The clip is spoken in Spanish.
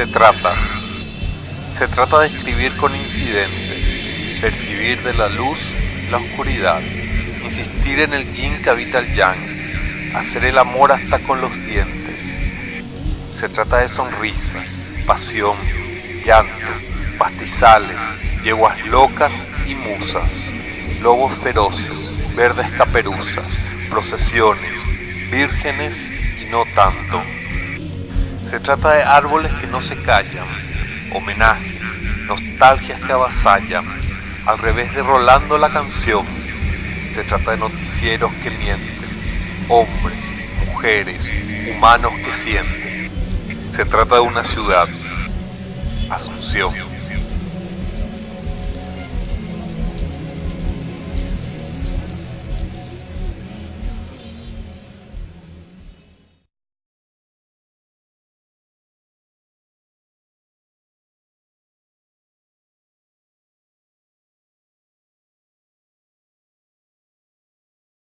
Se trata. Se trata de escribir con incidentes, percibir de la luz la oscuridad, insistir en el yin que habita el yang, hacer el amor hasta con los dientes. Se trata de sonrisas, pasión, llanto, pastizales, yeguas locas y musas, lobos feroces, verdes caperuzas, procesiones, vírgenes y no tanto. Se trata de árboles que no se callan, homenajes, nostalgias que avasallan, al revés de Rolando la canción. Se trata de noticieros que mienten, hombres, mujeres, humanos que sienten. Se trata de una ciudad, Asunción.